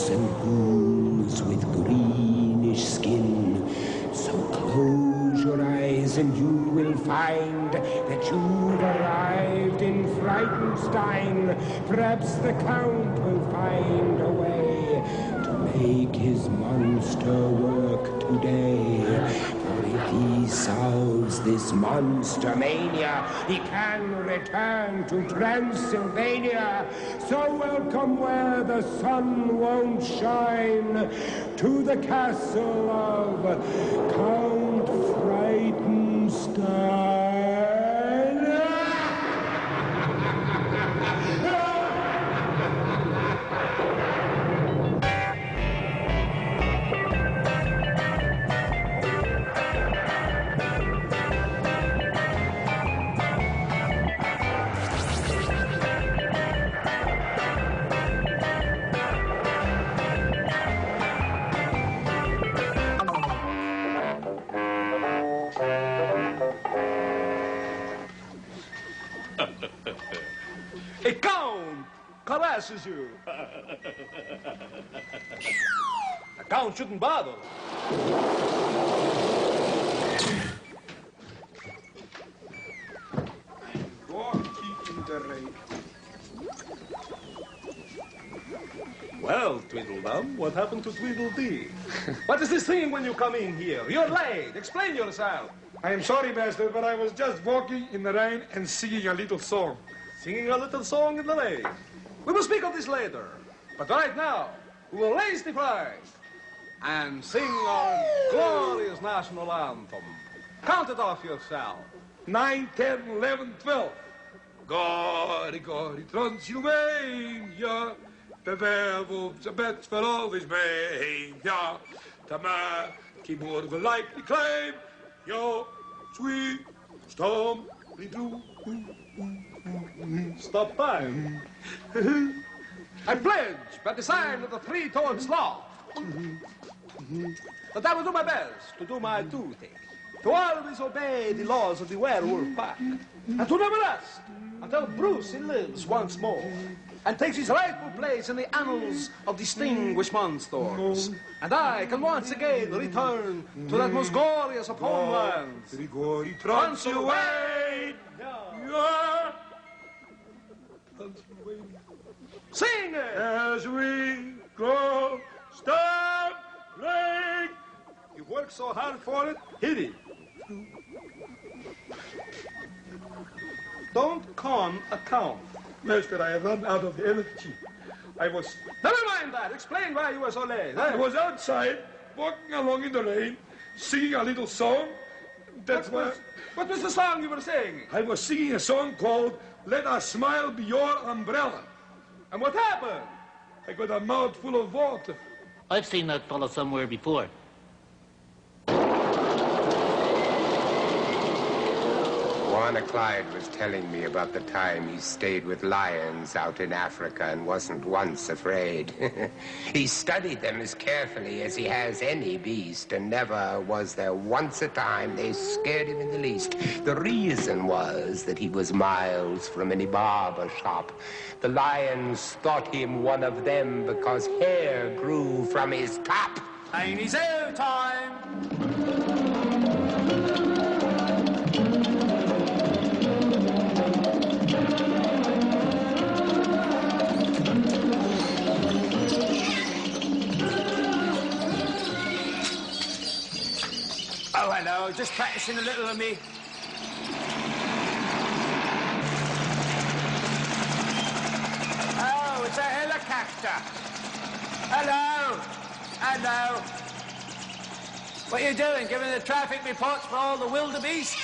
ghosts and ghouls with greenish skin. So close your eyes and you will find that you've arrived in Frightenstein. Perhaps the Count will find a way to make his monster work today. For if he solves this monster mania, he can return to Transylvania. So welcome where the sun won't shine, to the castle of Count Frightenstein. A count caresses you. A count shouldn't bother. Walking in the rain. Well, Tweedledum, what happened to Tweedledee? What is this thing when you come in here? You're late. Explain yourself. I am sorry, Master, but I was just walking in the rain and singing a little song. Singing a little song in the rain. We will speak of this later. But right now, we will raise the flag and sing our glorious national anthem. Count it off yourself. 9, 10, 11, 12. Gori, gori, Transylvania. Bewerf op zijn bed voor always mee. Ja, Tamar, die morgen likely claim. Yo, sweet, storm, we do. Stop time. I pledge by the sign of the three-toed sloth that I will do my best to do my duty, to always obey the laws of the werewolf pack, and to never rest until Bruce lives once more and takes his rightful place in the annals of distinguished monsters. And I can once again return to that most glorious of homelands, Transylvania. Sing it! As we go, stop playing. You worked so hard for it, hit it. Don't con a count. Master, I have run out of energy. Never mind that. Explain why you were so late. I was outside, walking along in the rain, singing a little song. What was the song you were singing? I was singing a song called Let a Smile Be Your Umbrella. And what happened? I got a mouthful of water. I've seen that fellow somewhere before. Warner Clyde was telling me about the time he stayed with lions out in Africa and wasn't once afraid. He studied them as carefully as he has any beast, and never was there once a time they scared him in the least. The reason was that he was miles from any barber shop. The lions thought him one of them because hair grew from his top. Tiny's air time. Oh, hello. Just practicing a little of me. Oh, it's a helicopter. Hello. Hello. What are you doing? Giving the traffic reports for all the wildebeest?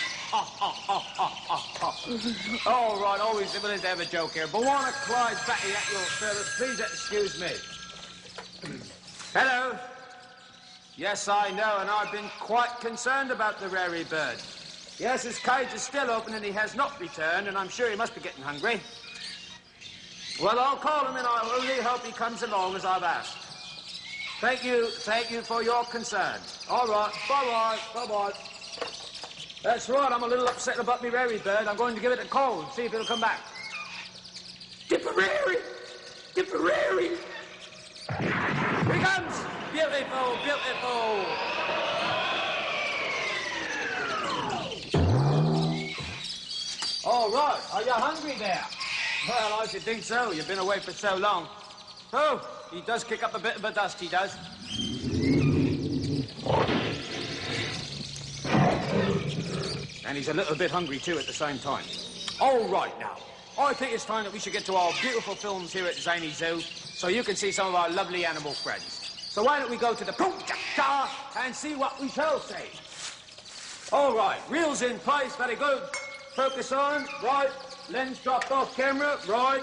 All right, always willing to have a joke here. But Warner Clyde's batting at your service. Please excuse me. Hello. Yes, I know, and I've been quite concerned about the rary bird. Yes, his cage is still open and he has not returned, and I'm sure he must be getting hungry. Well, I'll call him and I only hope he comes along as I've asked. Thank you for your concern. All right, bye-bye, bye-bye. That's right, I'm a little upset about me rary bird. I'm going to give it a call and see if it'll come back. Tipperary! Tipperary! comes! Beautiful, beautiful! All right, are you hungry there? Well, I should think so. You've been away for so long. Oh, he does kick up a bit of a dust, he does. And he's a little bit hungry, too, at the same time. All right, now. I think it's time that we should get to our beautiful films here at Zany Zoo so you can see some of our lovely animal friends. So why don't we go to the boom-cha-cha and see what we shall see. All right, reels in place, very good. Focus on, right. Lens dropped off camera, right.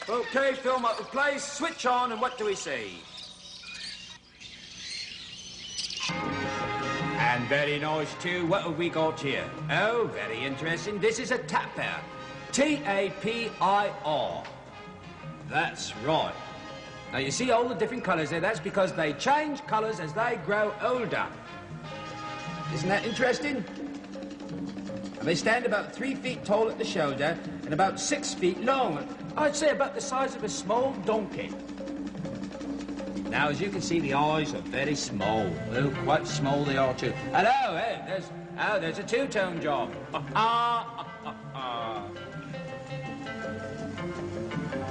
Okay, film up in place, switch on, and what do we see? And very nice, too. What have we got here? Oh, very interesting. This is a tapir. T-A-P-I-R. That's right. Now, you see all the different colours there? That's because they change colours as they grow older. Isn't that interesting? And they stand about 3 feet tall at the shoulder and about 6 feet long. I'd say about the size of a small donkey. Now, as you can see, the eyes are very small. Oh, quite small they are, too. Hello, hey, there's a two-tone job.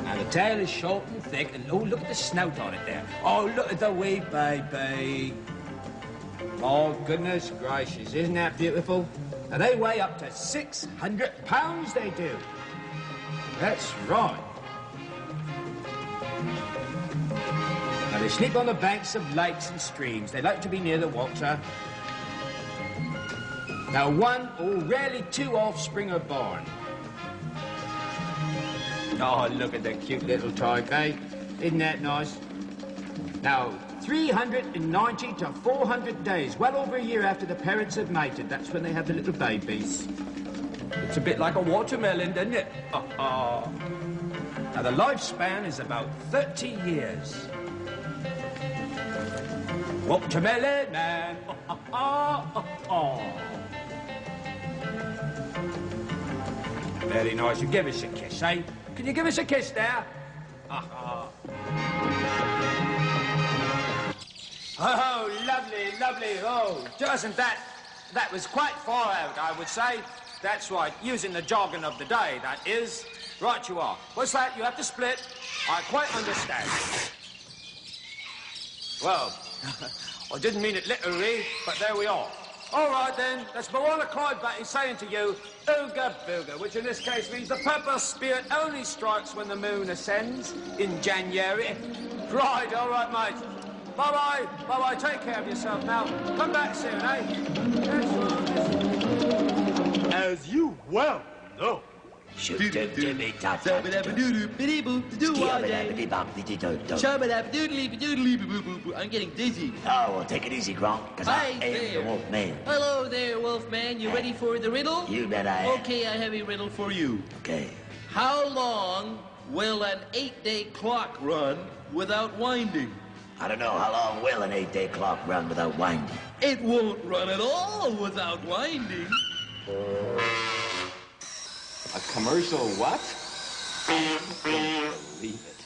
Now, the tail is short and thick, and oh, look at the snout on it there. Oh, look at the wee baby. Oh, goodness gracious, isn't that beautiful? Now, they weigh up to 600 pounds, they do. That's right. Now, they sleep on the banks of lakes and streams. They like to be near the water. Now, one or rarely two offspring are born. Oh, look at the cute little tyke, eh? Isn't that nice? Now, 390 to 400 days, well over a year after the parents have mated, that's when they have the little babies. It's a bit like a watermelon, isn't it? Now, the lifespan is about 30 years. Watermelon man. Very nice. You give us a kiss, eh? Can you give us a kiss there? Oh, lovely, lovely. Oh, doesn't that was quite far out, I would say. That's right, using the jargon of the day, that is. Right you are. What's that? You have to split. I quite understand. Well, I didn't mean it literally, but there we are. All right, then, that's Moana Clydeback saying to you, Ooga Booga, which in this case means the purple spirit only strikes when the moon ascends in January. Right, all right, mate. Bye-bye, bye-bye, take care of yourself now. Come back soon, eh? As you well know. Shoot him to me, I'm getting dizzy. Oh, well, take it easy, Gronk, because I am the Wolf Man. Hello there, Wolf Man. You ready for the riddle? You bet I am. Okay, I have a riddle for you. Okay. How long will an 8-day clock run without winding? I don't know how long will an 8-day clock run without winding. It won't run at all without winding. A commercial what? Believe it.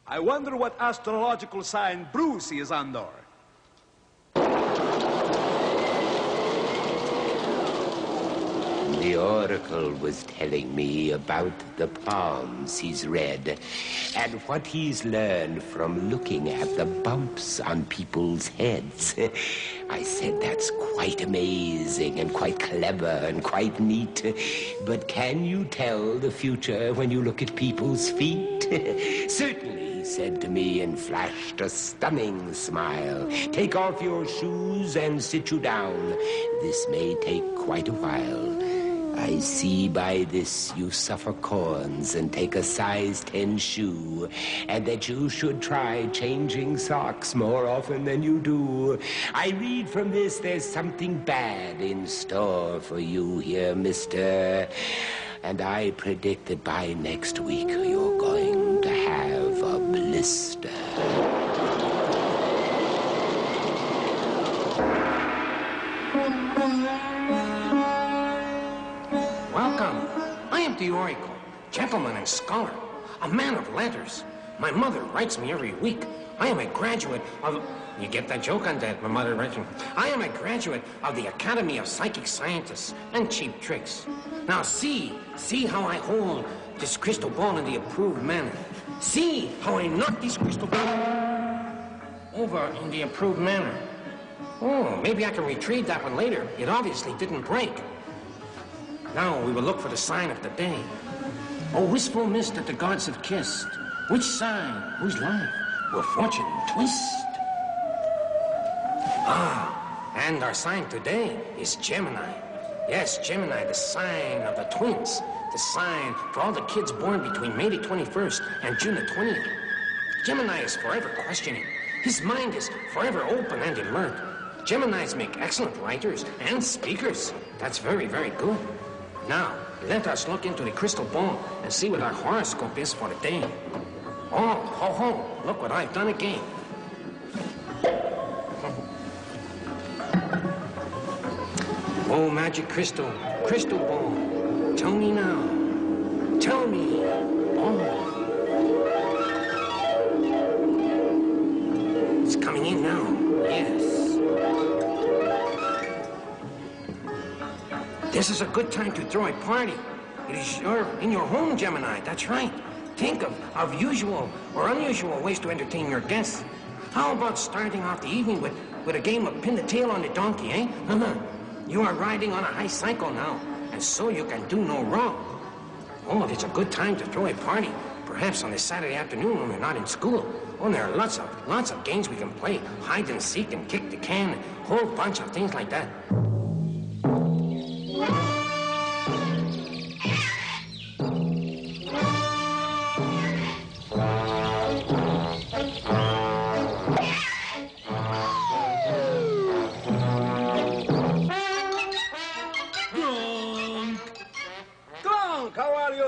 I wonder what astrological sign Bruce is under. The oracle was telling me about the palms he's read and what he's learned from looking at the bumps on people's heads. I said that's quite amazing and quite clever and quite neat. But can you tell the future when you look at people's feet? Certainly, he said to me and flashed a stunning smile. Take off your shoes and sit you down. This may take quite a while. I see by this you suffer corns and take a size 10 shoe, and that you should try changing socks more often than you do. I read from this there's something bad in store for you here, mister. And I predict that by next week you're going to have a blister. Welcome. I am the Oracle, gentleman and scholar, a man of letters. My mother writes me every week. I am a graduate of... You get that joke on that? My mother writes me. I am a graduate of the Academy of Psychic Scientists and Cheap Tricks. Now see how I hold this crystal ball in the approved manner. See how I knock this crystal ball over in the approved manner. Oh, maybe I can retrieve that one later. It obviously didn't break. Now we will look for the sign of the day. Oh, wistful mist that the gods have kissed. Which sign, whose life will fortune twist? Ah, and our sign today is Gemini. Yes, Gemini, the sign of the twins. The sign for all the kids born between May the 21st and June the 20th. Gemini is forever questioning. His mind is forever open and alert. Geminis make excellent writers and speakers. That's very, very good. Now, let us look into the crystal ball and see what our horoscope is for the day. Oh, ho, ho, look what I've done again. Oh, magic crystal ball, tell me now. Tell me. Oh. It's coming in now, yes. This is a good time to throw a party. It is in your home, Gemini, that's right. Think of usual or unusual ways to entertain your guests. How about starting off the evening with a game of pin the tail on the donkey, eh? You are riding on a high cycle now, and so you can do no wrong. Oh, it's a good time to throw a party. Perhaps on a Saturday afternoon when we're not in school. Oh, there are lots of games we can play. Hide and seek and kick the can, and a whole bunch of things like that.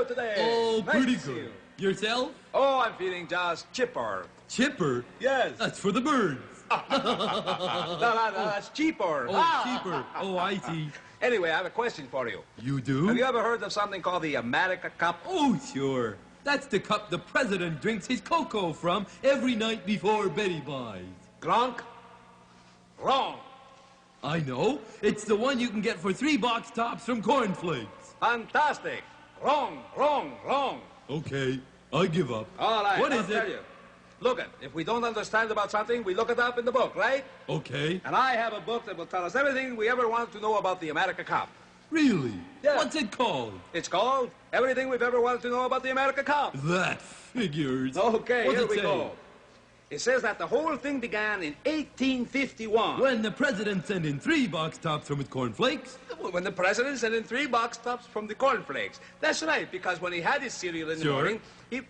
Today. Oh, nice pretty good. Yourself? Oh, I'm feeling just chipper. Chipper? Yes. That's for the birds. No, that's cheaper. Oh, cheaper. Oh, I see. Anyway, I have a question for you. You do? Have you ever heard of something called the America Cup? Oh, sure. That's the cup the president drinks his cocoa from every night before Betty buys. Gronk? Wrong. I know. It's the one you can get for 3 box tops from Cornflakes. Fantastic. Wrong. Okay, I give up. All right, What I'll is tell it? you. Look it. If we don't understand about something, we look it up in the book, right? Okay. And I have a book that will tell us everything we ever wanted to know about the America Cup. Really? Yeah. What's it called? It's called Everything We've Ever Wanted to Know About the America Cup. That figures. Okay, What's here it we say? go. It says that the whole thing began in 1851. When the president sent in 3 box tops from his cornflakes? When the president sent in 3 box tops from the cornflakes. That's right, because when he had his cereal in the Sure. morning, he...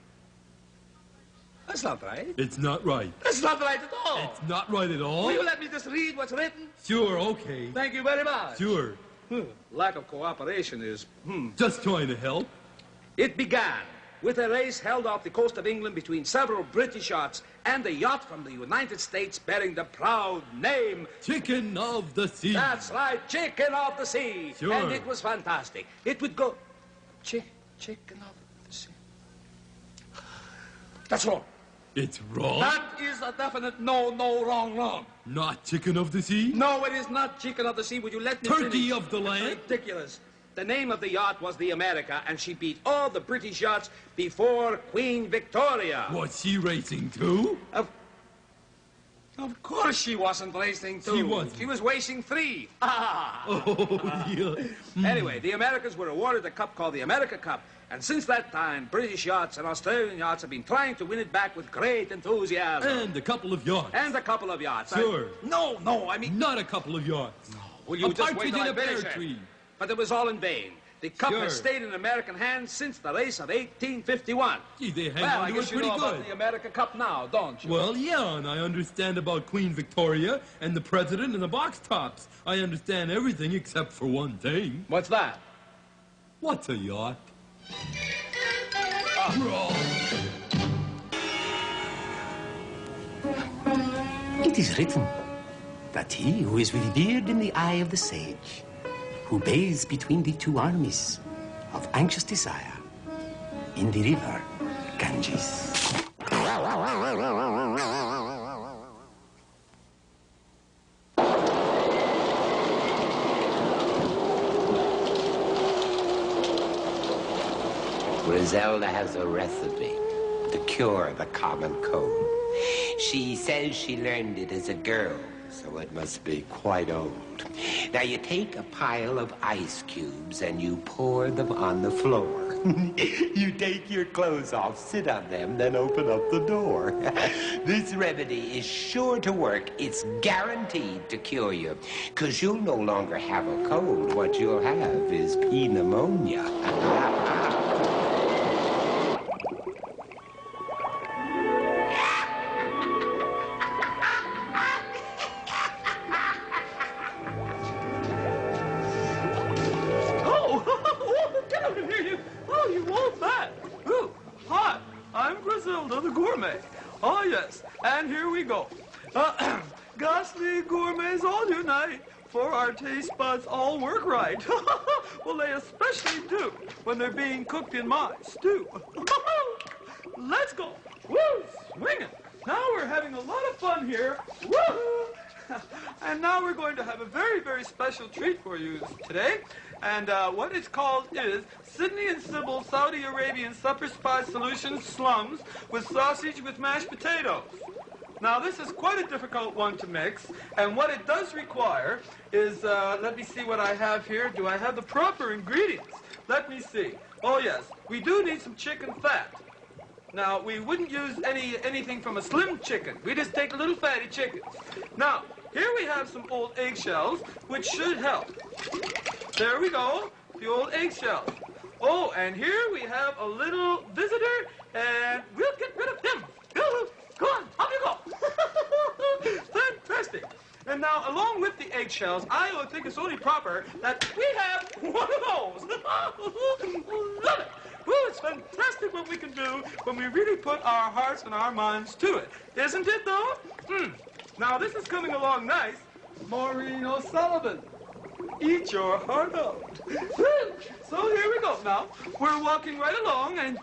That's not right. It's not right. That's not right at all. It's not right at all? Will you let me just read what's written? Sure, okay. Thank you very much. Sure. Lack of cooperation is... Just trying to help. It began with a race held off the coast of England between several British yachts and a yacht from the United States bearing the proud name... Chicken of the sea. That's right, Chicken of the Sea. Sure. And it was fantastic. It would go... Chicken of the Sea. That's wrong. It's wrong. That is a definite no, wrong. Not chicken of the sea? No, it is not Chicken of the Sea. Would you let me Turkey finish? of the land? That's ridiculous. The name of the yacht was the America, and she beat all the British yachts before Queen Victoria. Was she racing too? Of course she wasn't racing two. She wasn't. She was racing 3. Oh, yeah. Anyway, the Americans were awarded a cup called the America Cup. And since that time, British yachts and Australian yachts have been trying to win it back with great enthusiasm. And a couple of yachts. And a couple of yachts. Sure. No, I mean... Not a couple of yachts. Will you a just partridge wait till in I a pear finish it? tree. But it was all in vain. The cup Sure. has stayed in American hands since the race of 1851. Gee, they hang Well, on I to guess it you pretty know good. about the America Cup now, don't you? Well, yeah, and I understand about Queen Victoria and the president and the box tops. I understand everything except for one thing. What's that? What's a yacht? It is written that he who is revered in the eye of the sage, who bathes between the 2 armies of anxious desire in the river Ganges. Griselda has a recipe to cure the common cold. She says she learned it as a girl, so it must be quite old. Now, you take a pile of ice cubes and you pour them on the floor. You take your clothes off, sit on them, then open up the door. This remedy is sure to work. It's guaranteed to cure you, because you'll no longer have a cold. What you'll have is pneumonia. Oh, yes, and here we go. Ghastly gourmets all unite, for our taste buds all work right. Well, they especially do when they're being cooked in my stew. Let's go. Woo, swinging. Now we're having a lot of fun here. Woo! And now we're going to have a very, very special treat for you today. And what it's called is Sydney and Sybil Saudi Arabian Supper Spice Solution Slums with sausage with mashed potatoes. Now, this is quite a difficult one to mix, and what it does require is, let me see what I have here. Do I have the proper ingredients? Let me see. Oh, yes, we do need some chicken fat. Now, we wouldn't use anything from a slim chicken. We just take little fatty chickens. Now, here we have some old eggshells, which should help. There we go, the old eggshells. Oh, and here we have a little visitor, and we'll get rid of him. Go on, off you go. Fantastic. And now, along with the eggshells, I would think it's only proper that we have one of those. Love it. Ooh, it's fantastic what we can do when we really put our hearts and our minds to it. Isn't it, though? Now, this is coming along nice. Maureen O'Sullivan, eat your heart out. So here we go now. We're walking right along and...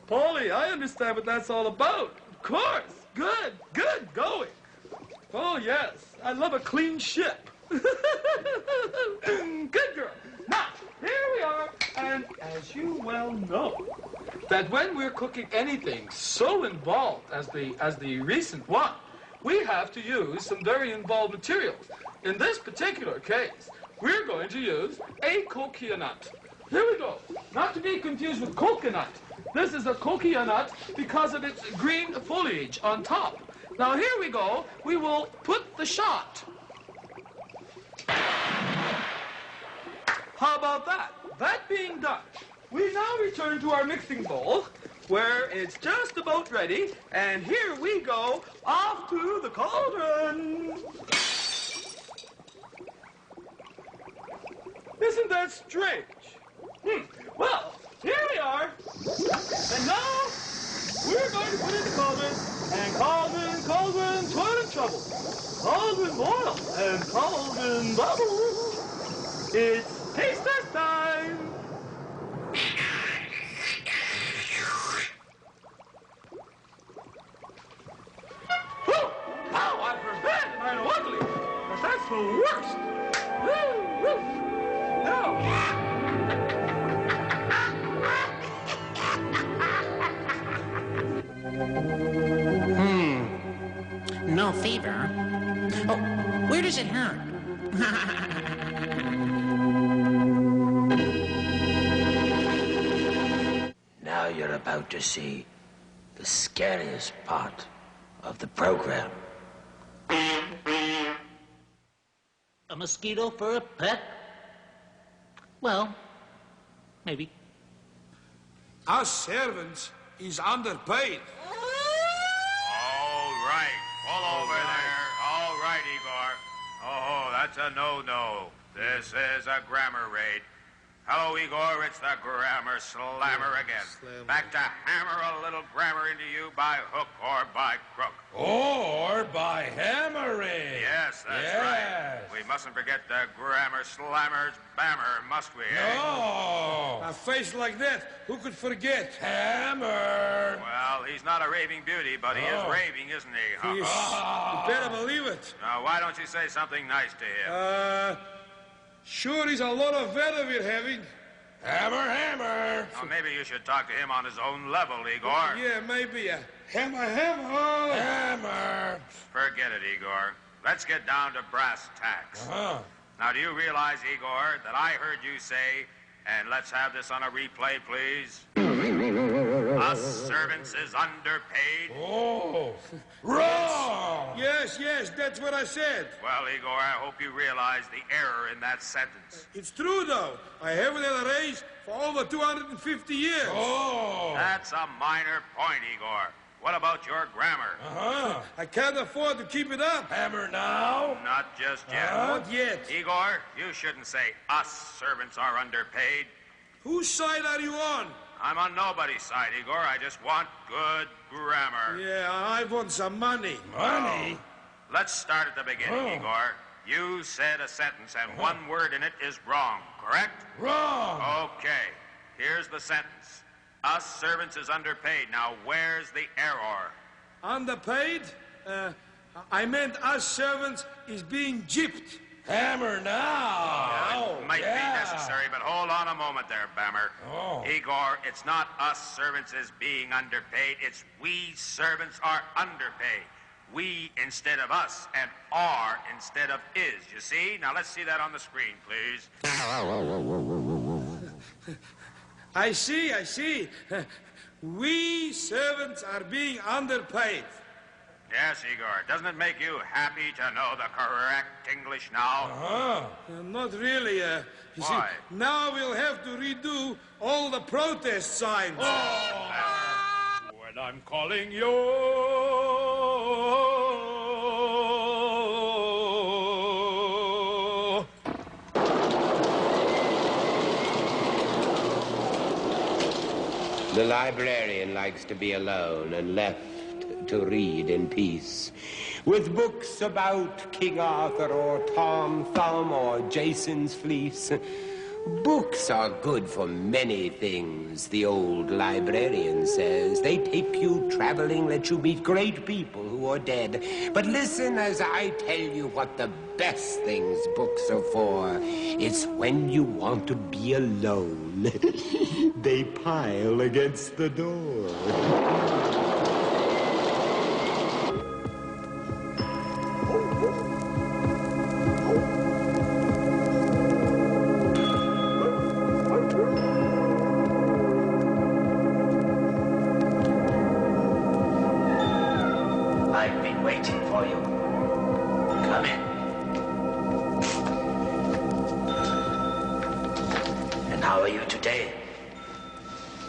Polly, I understand what that's all about. Of course. Good, good going. Oh, yes. I love a clean ship. Good girl. Now, here we are. And as you well know, that when we're cooking anything so involved as the recent one, we have to use some very involved materials. In this particular case, we're going to use a coconut. Here we go. Not to be confused with coconut. This is a coconut because of its green foliage on top. Now here we go. We will put the shot. How about that? That being done, we now return to our mixing bowl, where it's just about ready, and here we go, off to the cauldron. Isn't that strange? Well, here we are, and now we're going to put in the cauldron, and cauldron, cauldron, toilet trouble, cauldron boil, and cauldron bubble. It's taste test time. Oh, I forbid and I'm ugly, but that's the worst. Woo, woo. Now. No fever. Oh, where does it hurt? Now you're about to see the scariest part of the program. A mosquito for a pet? Well, maybe. Our servants is underpaid. All right. Pull over there. All right, Igor. Oh, that's a no-no. This is a grammar raid. Hello, Igor. It's the grammar slammer again. Back to hammer a little grammar into you by hook or by crook. Or by hammering. Yes, that's right. We mustn't forget the grammar slammer's bammer, must we, eh? No. A face like that, who could forget? Hammer. Well, he's not a raving beauty, but he is raving, isn't he? You better believe it. Now, why don't you say something nice to him? Sure is a lot of weather we're having. Hammer, hammer. Well, maybe you should talk to him on his own level, Igor. Yeah, maybe a hammer, hammer. Hammer. Forget it, Igor. Let's get down to brass tacks. Now, do you realize, Igor, that I heard you say, and let's have this on a replay, please, us servants is underpaid? Oh, wrong! Yes, that's what I said. Well, Igor, I hope you realize the error in that sentence. It's true, though. I haven't had a raise for over 250 years. Oh! That's a minor point, Igor. What about your grammar? I can't afford to keep it up. Hammer now? Not just yet. Not yet. Igor, you shouldn't say us servants are underpaid. Whose side are you on? I'm on nobody's side, Igor. I just want good grammar. Yeah, I want some money. Money? Let's start at the beginning, Igor. You said a sentence, and one word in it is wrong, correct? Wrong! Okay, here's the sentence. Us servants is underpaid. Now, where's the error? Underpaid? I meant us servants is being gypped. Hammer now! It might be necessary, but hold on a moment there, Bammer. Igor, it's not us servants is being underpaid. It's we servants are underpaid. We instead of us, and are instead of is. You see? Now, let's see that on the screen, please. I see. We servants are being underpaid. Yes, Igor. Doesn't it make you happy to know the correct English now? Not really. You see, now we'll have to redo all the protest signs. When I'm calling you... The librarian likes to be alone and left to read in peace. With books about King Arthur or Tom Thumb or Jason's Fleece. Books are good for many things, the old librarian says. They take you traveling, let you meet great people who are dead. But listen as I tell you what the best things books are for. It's when you want to be alone. They pile against the door. I've been waiting for you. Come in. And how are you today?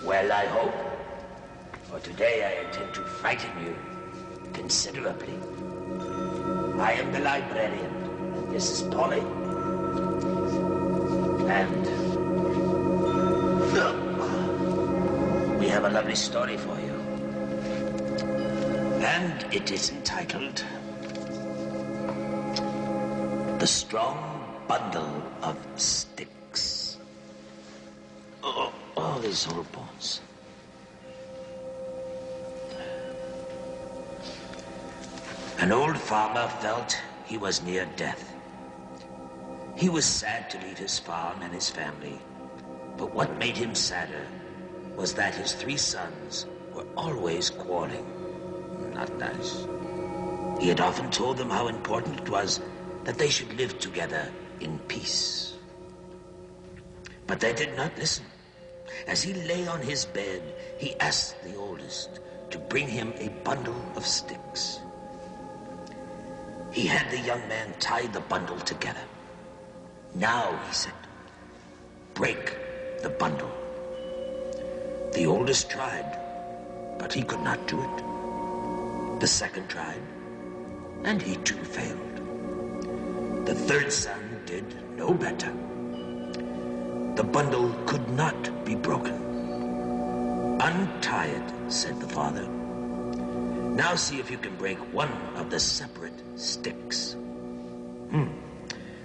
Well, I hope. For today I intend to frighten you considerably. I am the librarian, and this is Polly. And we have a lovely story for you. And it is entitled The Strong Bundle of Sticks. Oh, these old bones. An old farmer felt he was near death. He was sad to leave his farm and his family. But what made him sadder was that his 3 sons were always quarreling. Not nice. He had often told them how important it was that they should live together in peace. But they did not listen. As he lay on his bed, he asked the oldest to bring him a bundle of sticks. He had the young man tie the bundle together. Now, he said, break the bundle. The oldest tried, but he could not do it. The second tried, and he too failed. The 3rd son did no better. The bundle could not be broken. Untie it, said the father. Now see if you can break one of the separate sticks.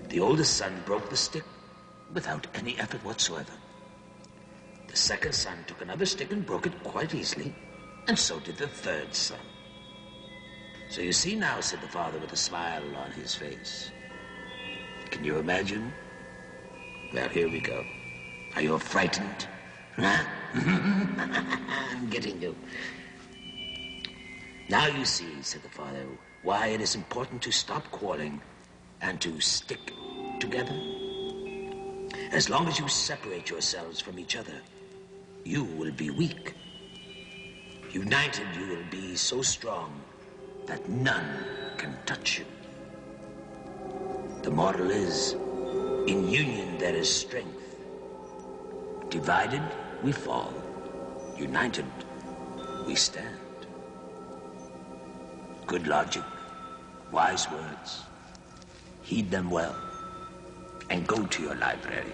The oldest son broke the stick without any effort whatsoever. The second son took another stick and broke it quite easily, and so did the 3rd son. So you see now, said the father with a smile on his face. Can you imagine? Well, here we go. Are you frightened? Huh? I'm getting you. Now you see, said the father, why it is important to stop quarreling and to stick together. As long as you separate yourselves from each other, you will be weak. United, you will be so strong that none can touch you. The moral is, in union there is strength. Divided, we fall. United, we stand. Good logic, wise words. Heed them well, and go to your library.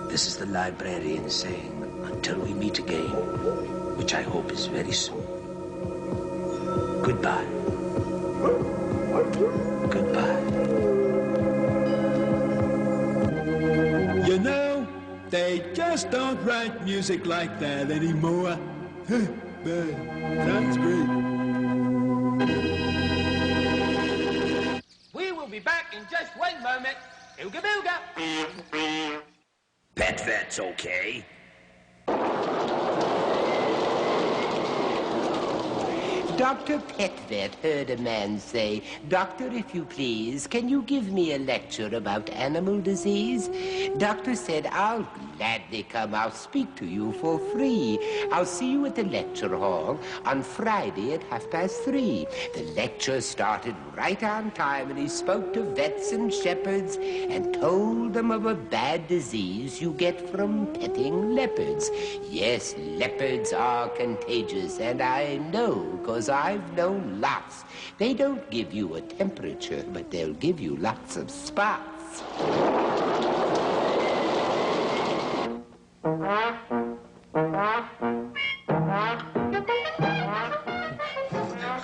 This is the librarian saying, until we meet again, which I hope is very soon. Goodbye. Goodbye. You know, they just don't write music like that anymore. But sounds great. We will be back in just one moment. Ooga booga. Pet vet's okay. Dr. Petvet heard a man say, "Doctor, if you please, can you give me a lecture about animal disease?" Doctor said, "I'll gladly come. I'll speak to you for free. I'll see you at the lecture hall on Friday at 3:30. The lecture started right on time, and he spoke to vets and shepherds and told them of a bad disease you get from petting leopards. Yes, leopards are contagious, and I know, because I've known lots. They don't give you a temperature, but they'll give you lots of spots."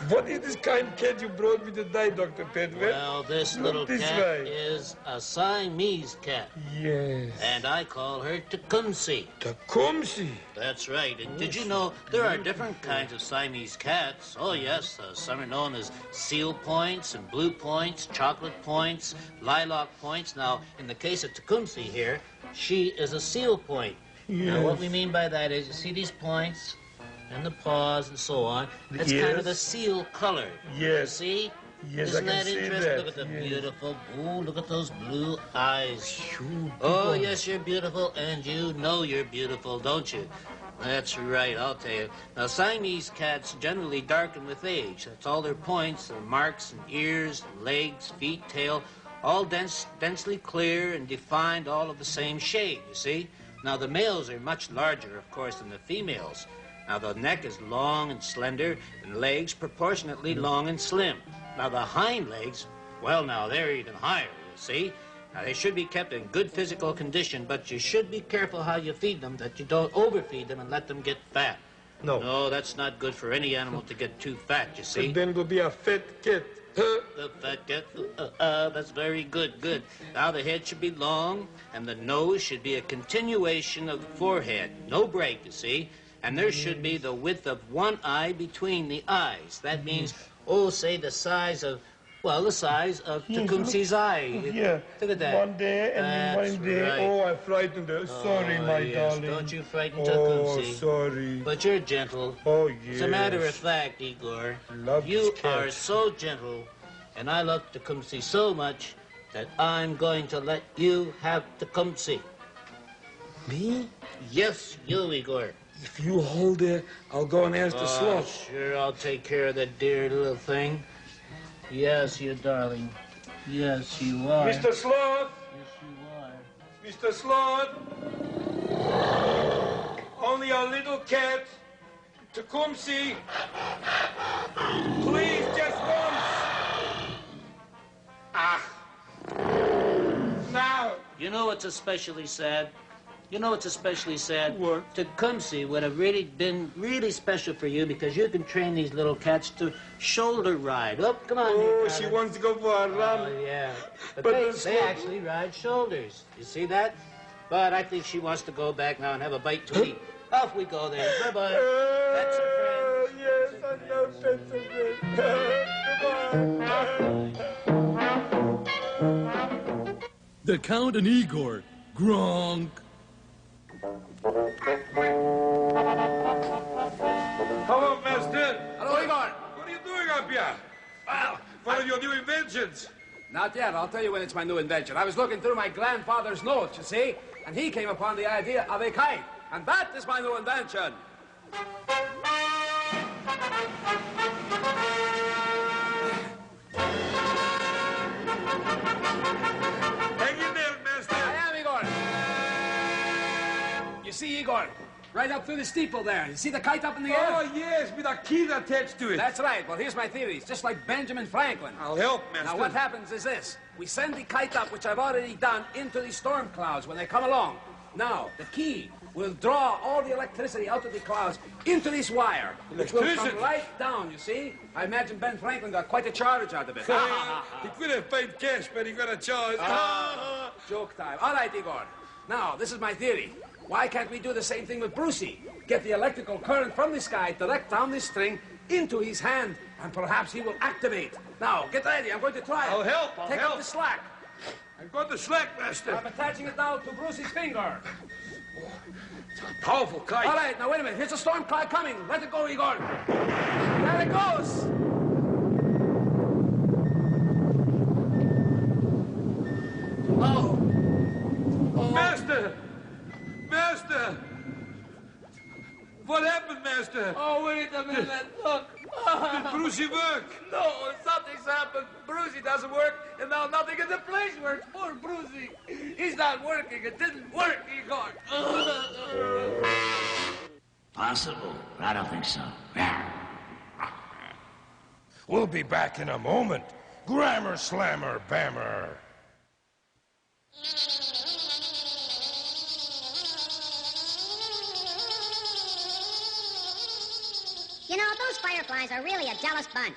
What is this kind cat you brought me today, Dr. Petvet? Well, this little this cat way. is a Siamese cat. Yes. And I call her Tecumseh. Tecumseh? That's right. And did you know there are different kinds of Siamese cats? Oh, yes. Some are known as seal points and blue points, chocolate points, lilac points. Now, in the case of Tecumseh here, she is a seal point. Yes. Now, what we mean by that is, you see these points and the paws and so on? That's kind of the seal color. Yes. See? Yes, Isn't I can that see interesting? that. Look at the Yes. beautiful, oh, look at those blue eyes. Oh, yes, you're beautiful, and you know you're beautiful, don't you? That's right, I'll tell you. Now, Siamese cats generally darken with age. That's all their points, their marks and ears, legs, feet, tail, all densely clear and defined, all of the same shade, you see? Now, the males are much larger, of course, than the females. Now, the neck is long and slender, and legs proportionately long and slim. Now, the hind legs, well, now, they're even higher, you see? Now, they should be kept in good physical condition, but you should be careful how you feed them, that you don't overfeed them and let them get fat. No. No, that's not good for any animal to get too fat, you see? And then it'll be a fat cat. The fat cat, that's very good, good. Now the head should be long, and the nose should be a continuation of the forehead. No break, you see? And there should be the width of one eye between the eyes. That means, oh, say the size of, well, the size of Tecumseh's eye. Yeah. Look at that. One day and then That's one day. right. Oh, I frightened her. Sorry, Oh, my yes. darling. Don't you frighten Oh, Tecumseh. sorry. But you're gentle. Oh, yes. As a matter of fact, Igor, Love you this cat. are so gentle, and I love Tecumseh so much that I'm going to let you have Tecumseh. Me? Yes, you, Igor. If you hold her, I'll go and ask the sloth. Sure, I'll take care of that dear little thing. Yes, you darling. Yes, you are. Mr. Sloth! Yes, you are. Mr. Sloth! Only a little cat. Tecumseh. Please, just once. Ah. Now. You know what's especially sad? You know what's especially sad? What? Tecumseh would have really been really special for you because you can train these little cats to shoulder ride. Oh, come on. Oh, here, she darling. wants to go for a run. Oh, yeah. But, But they the sloth- actually ride shoulders. You see that? But I think she wants to go back now and have a bite to eat. Off we go then. Bye-bye. That's her friend. Yes, I know pets are good. The Count and Igor. Gronk. you. Well, one of your new inventions. Not yet. I'll tell you when it's my new invention. I was looking through my grandfather's notes, you see, and he came upon the idea of a kite. And that is my new invention. Hang in there, master. I am, Igor. You see, Igor, right up through the steeple there. You see the kite up in the air? Oh, yes, with a key attached to it. That's right. Well, here's my theory. It's just like Benjamin Franklin. I'll help, master. Now, what happens is this. We send the kite up, which I've already done, into the storm clouds when they come along. Now, the key will draw all the electricity out of the clouds into this wire, which will come right down, you see? I imagine Ben Franklin got quite a charge out of it. He could have paid cash, but he got a charge. Joke time. All right, Igor. Now, this is my theory. Why can't we do the same thing with Brucey? Get the electrical current from the sky direct down this string into his hand, and perhaps he will activate. Now, get ready. I'm going to try it. I'll help. Take up the slack. I've got the slack, master. I'm attaching it now to Brucey's finger. It's a powerful kite. All right, now wait a minute. Here's a storm cloud coming. Let it go, Igor. There it goes. Oh. Master! Master! What happened, master? Oh, wait a minute. Look. Did Brucey work? No, something's happened. Brucey doesn't work, and now nothing in the place works. Poor Brucey. He's not working. It didn't work, Igor. Possible, but I don't think so. We'll be back in a moment. Grammar slammer bammer. You know, those fireflies are really a jealous bunch.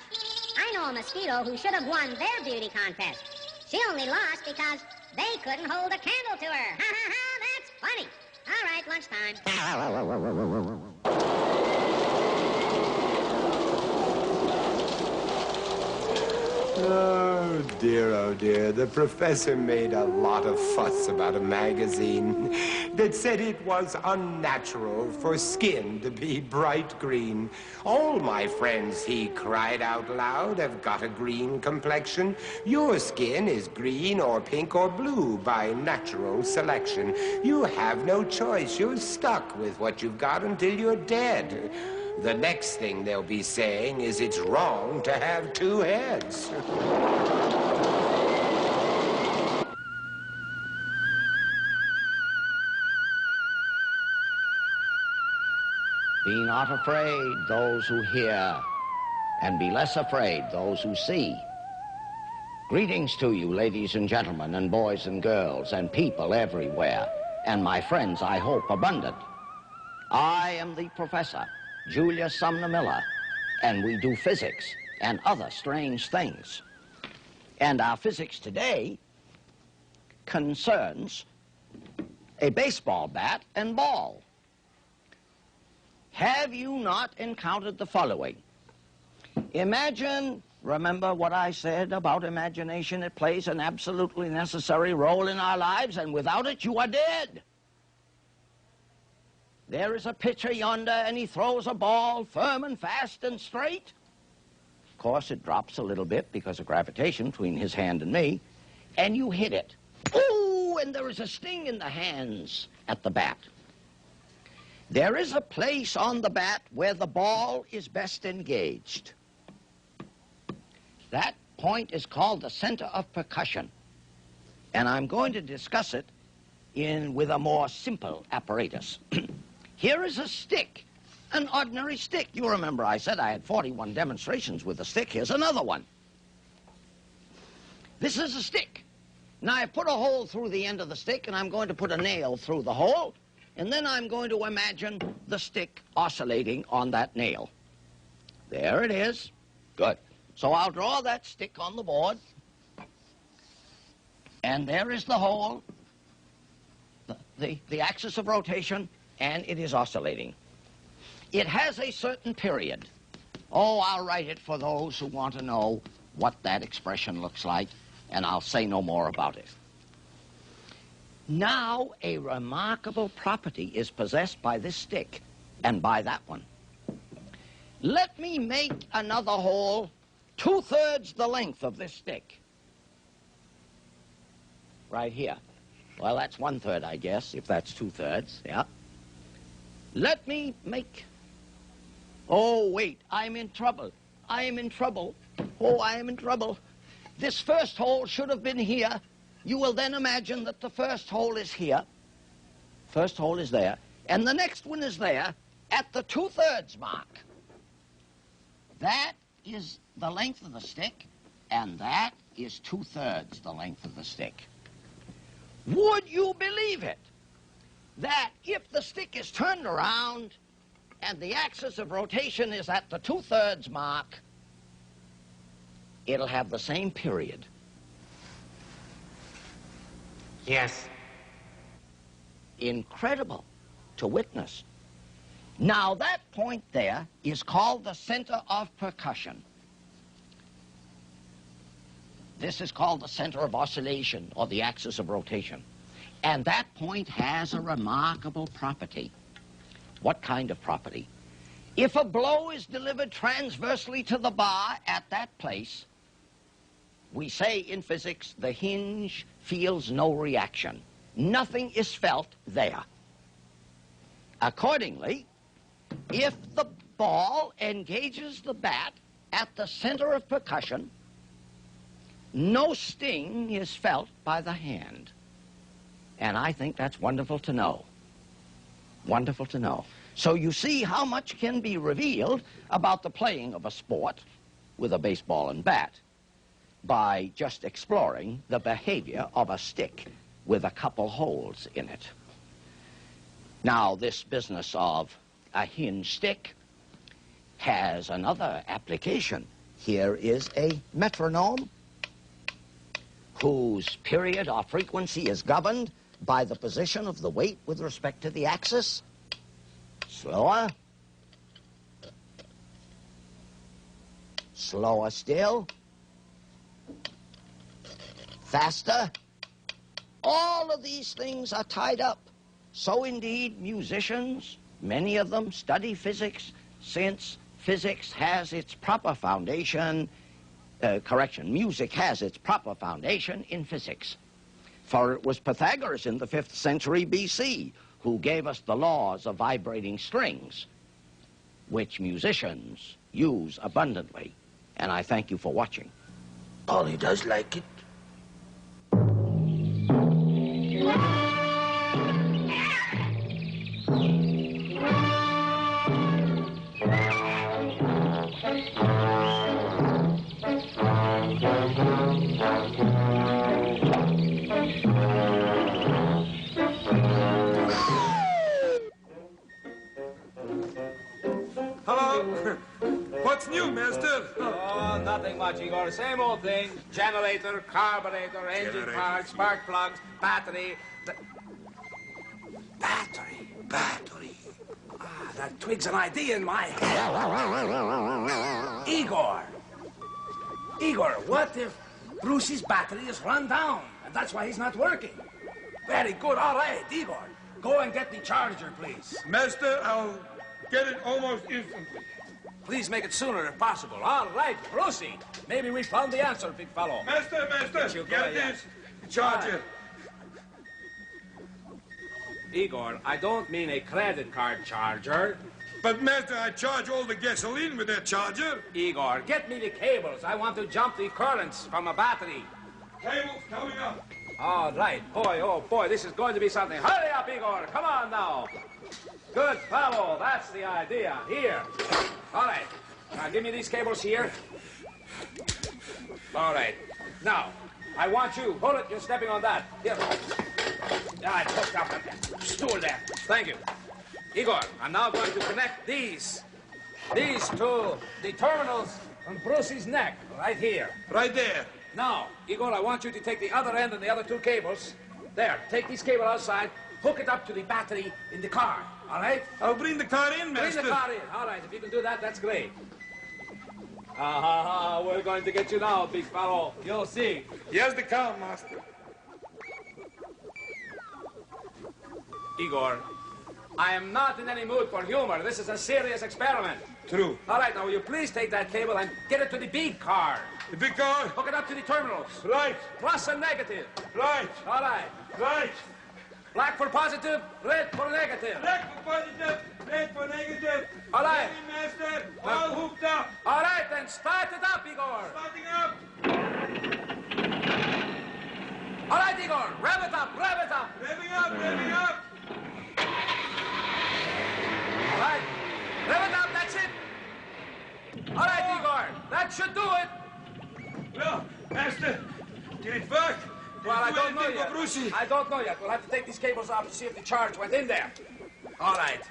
I know a mosquito who should have won their beauty contest. She only lost because they couldn't hold a candle to her. Ha ha ha, that's funny. All right, lunchtime. Oh, dear, the professor made a lot of fuss about a magazine that said it was unnatural for skin to be bright green. All my friends, he cried out loud, have got a green complexion. Your skin is green or pink or blue by natural selection. You have no choice. You're stuck with what you've got until you're dead. The next thing they'll be saying is it's wrong to have two heads. Be not afraid, those who hear, and be less afraid, those who see. Greetings to you, ladies and gentlemen, and boys and girls, and people everywhere, and my friends, I hope, abundant. I am the professor, Julius Sumner Miller, and we do physics and other strange things. And our physics today concerns a baseball bat and ball. Have you not encountered the following? Imagine, remember what I said about imagination? It plays an absolutely necessary role in our lives, and without it, you are dead. There is a pitcher yonder, and he throws a ball firm and fast and straight. Of course, it drops a little bit because of gravitation between his hand and me, and you hit it. Ooh, and there is a sting in the hands at the bat. There is a place on the bat where the ball is best engaged. That point is called the center of percussion, and I'm going to discuss it with a more simple apparatus. Here is a stick, an ordinary stick. You remember I said I had 41 demonstrations with a stick. Here's another one. This is a stick. Now I put a hole through the end of the stick, and I'm going to put a nail through the hole, and then I'm going to imagine the stick oscillating on that nail. There it is. Good. So I'll draw that stick on the board, and there is the hole, the axis of rotation, and it is oscillating. It has a certain period. Oh, I'll write it for those who want to know what that expression looks like, and I'll say no more about it. Now, a remarkable property is possessed by this stick and by that one. Let me make another hole 2/3 the length of this stick. Right here. Well, that's 1/3, I guess, if that's 2/3, yeah. Let me make... Oh, wait, I'm in trouble. I am in trouble. Oh, I am in trouble. This first hole should have been here. You will then imagine that the first hole is here. First hole is there. And the next one is there at the 2/3 mark. That is the length of the stick, and that is 2/3 the length of the stick. Would you believe it, that if the stick is turned around and the axis of rotation is at the 2/3 mark, it'll have the same period? Yes. Incredible to witness. Now, that point there is called the center of percussion. This is called the center of oscillation, or the axis of rotation. And that point has a remarkable property. What kind of property? If a blow is delivered transversely to the bar at that place, we say in physics, the hinge feels no reaction. Nothing is felt there. Accordingly, if the ball engages the bat at the center of percussion, no sting is felt by the hand. And I think that's wonderful to know. Wonderful to know. So you see how much can be revealed about the playing of a sport with a baseball and bat by just exploring the behavior of a stick with a couple holes in it. Now, this business of a hinge stick has another application. Here is a metronome whose period or frequency is governed by the position of the weight with respect to the axis. Slower. Slower still. Faster. All of these things are tied up. So indeed, musicians, many of them study physics, since physics has its proper foundation, music has its proper foundation in physics. For it was Pythagoras in the 5th century BC who gave us the laws of vibrating strings, which musicians use abundantly. And I thank you for watching. Oh, he does like it. Hello? What's new, master? Oh, nothing much, Igor. Same old thing. Generator, carburetor, engine part, spark plugs, battery. Battery. Ah, that twigs an idea in my head. Igor, what if Brucey's battery is run down, and that's why he's not working? Very good. All right, Igor. Go and get the charger, please. Master, I'll get it almost instantly. Please make it sooner if possible. All right, Brucey. Maybe we found the answer, big fellow. Master, get this charger. Igor, I don't mean a credit card charger. But, master, I charge all the gasoline with that charger. Igor, get me the cables. I want to jump the currents from a battery. Cables coming up. All right. Boy, oh, boy, this is going to be something. Hurry up, Igor. Come on now. Good fellow. That's the idea. Here. All right. Now, give me these cables here. All right. Now, I want you. Hold it. You're stepping on that. Here. I hooked up the stool there. Thank you. Igor, I'm now going to connect these to the terminals on Brucey's neck, right here. Right there. Now, Igor, I want you to take the other end and the other two cables. There, take this cable outside, hook it up to the battery in the car, all right? I'll bring the car in, master. Bring the car in. All right, if you can do that, that's great. We're going to get you now, big fellow. You'll see. Here's the car, master. Igor, I am not in any mood for humor. This is a serious experiment. True. All right, now will you please take that cable and get it to the big car? The big car? Hook it up to the terminals. Right. Plus and negative. Right. All right. Right. Black for positive, red for negative. Black for positive, red for negative. All right. Ready, master. All hooked up. All right, then start it up, Igor. Starting up. All right, Igor, rev it up, rev it up. Revving up, revving up. All right, rev it up, that's it. All right, Igor, that should do it. Well, master, did it work? Well, I don't know Go, yet. Brucey. I don't know yet. We'll have to take these cables off to see if the charge went in there. All right,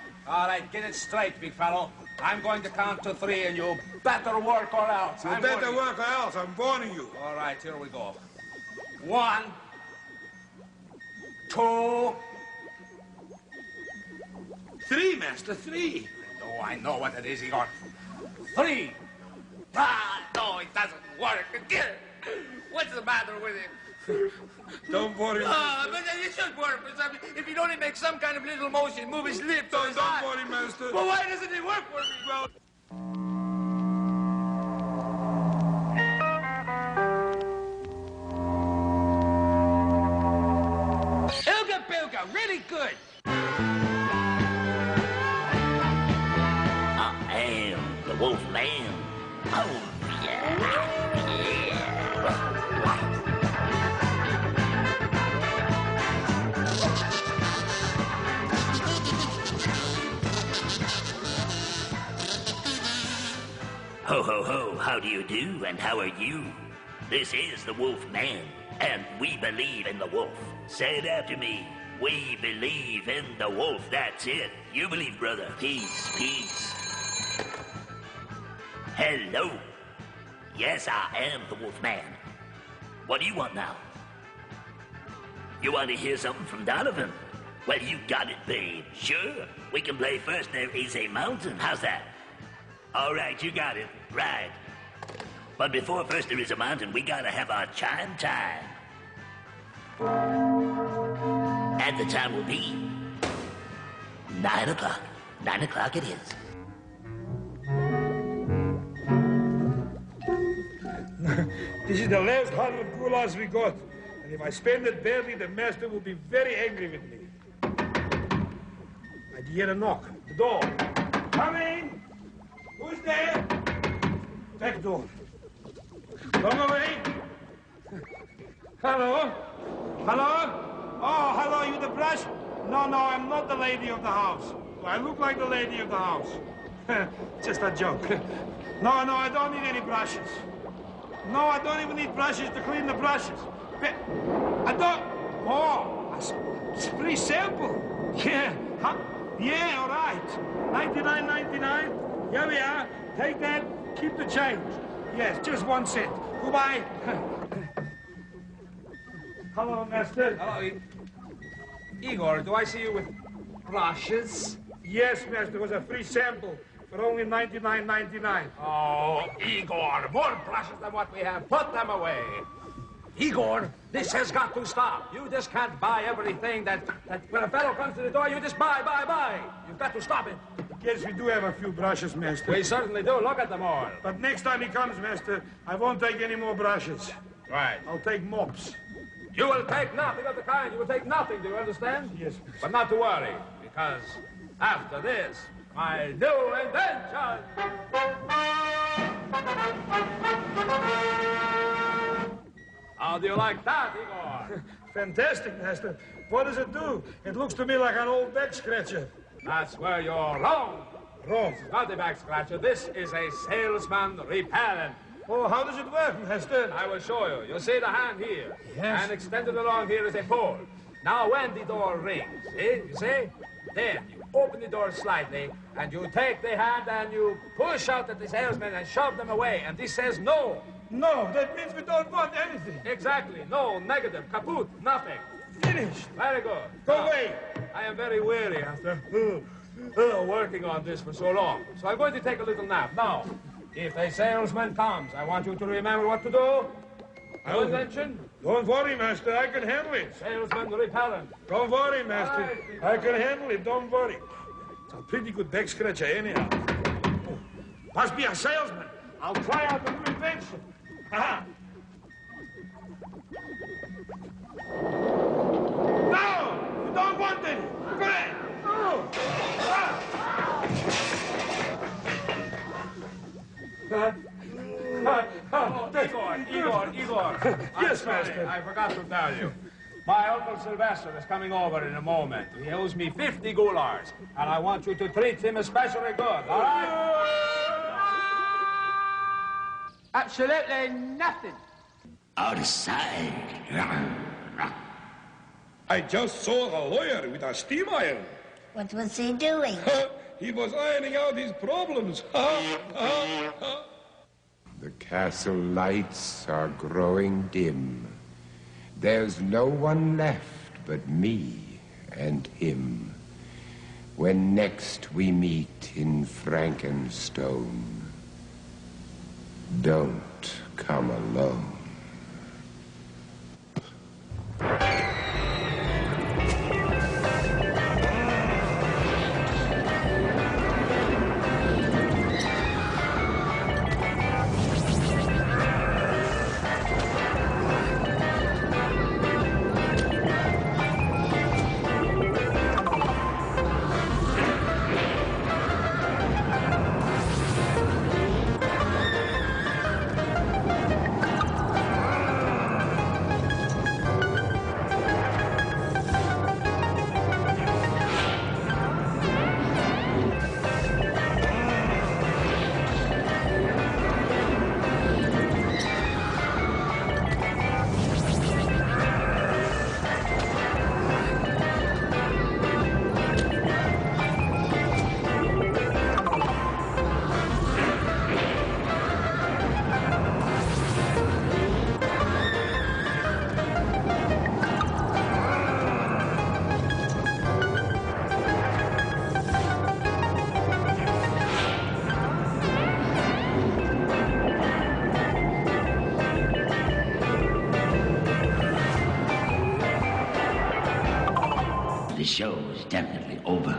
get it straight, big fellow. I'm going to count to 3, and you better work or else. You better work or else, I'm warning you. All right, here we go. 1, 2... 3, master, 3. Oh, I know what it is, Igor. 3. Ah, no, it doesn't work again. What's the matter with it? Don't worry. But it should work. If he'd only make some kind of little motion, move his lips or his eye. Don't worry, master. Well, why doesn't it work for me? Well, Ilga Bilga, really good. I am the Wolf Man. Oh, yeah. Ho, ho, ho, how do you do, and how are you? This is the Wolf Man, and we believe in the wolf. Say it after me. We believe in the wolf, that's it. You believe, brother. Peace, peace. Hello. Yes, I am the Wolf Man. What do you want now? You want to hear something from Donovan? Well, you got it, babe. Sure. We can play first. There is a mountain. How's that? All right, you got it. Right. But before first there is a mountain, we gotta have our chime time. And the time will be 9 o'clock. 9 o'clock it is. This is the last 100 gulags we got. And if I spend it badly, the master will be very angry with me. I hear a knock. The door. Come in. Who's there? Back door. Long away. Hello? Hello? Oh, hello, you the brush? No, I'm not the lady of the house. I look like the lady of the house. Just a joke. No, I don't need any brushes. No, I don't even need brushes to clean the brushes. I don't... Oh, it's pretty simple. Yeah, huh? Yeah, all right. 99.99. Here we are. Take that. Keep the change. Yes, just 1 cent. Goodbye. Hello, master. Hello, Igor, do I see you with brushes? Yes, master. It was a free sample for only 99.99. Oh, Igor, more brushes than what we have. Put them away. Igor, this has got to stop. You just can't buy everything that when a fellow comes to the door, you just buy. You've got to stop it. Yes, we do have a few brushes, master. We certainly do. Look at them all. But next time he comes, master, I won't take any more brushes. Right. I'll take mops. You will take nothing of the kind. You will take nothing, do you understand? Yes, master. But not to worry, because after this, my new invention. How do you like that, Igor? Fantastic, master. What does it do? It looks to me like an old back scratcher. That's where you're wrong. Wrong. This is not a back scratcher. This is a salesman repellent. Oh, how does it work, master? I will show you. You see the hand here? Yes. And extended along here is a pole. Now, when the door rings, you see? Then you open the door slightly, and you take the hand and you push out at the salesman and shove them away. And this says no. No, that means we don't want anything. Exactly. No, negative, kaput, nothing. Finished. Very good. Go Now, away. I am very weary after working on this for so long. So I'm going to take a little nap. Now, if a salesman comes, I want you to remember what to do. No invention. Don't worry, master. I can handle it. Salesman repellent. Don't worry, master. Right. I can handle it. Don't worry. It's a pretty good back scratcher anyhow. Must be a salesman. I'll try out the new invention. Ha-ha. No! You don't want any. Great! No! Igor. Yes, master. I forgot to tell you. My Uncle Sylvester is coming over in a moment. He owes me 50 gulars, and I want you to treat him especially good, all right? Absolutely nothing. Outside. I just saw a lawyer with a steam iron. What was he doing? He was ironing out his problems. The castle lights are growing dim. There's no one left but me and him. When next we meet in Frankenstone, don't come alone. The show is definitely over.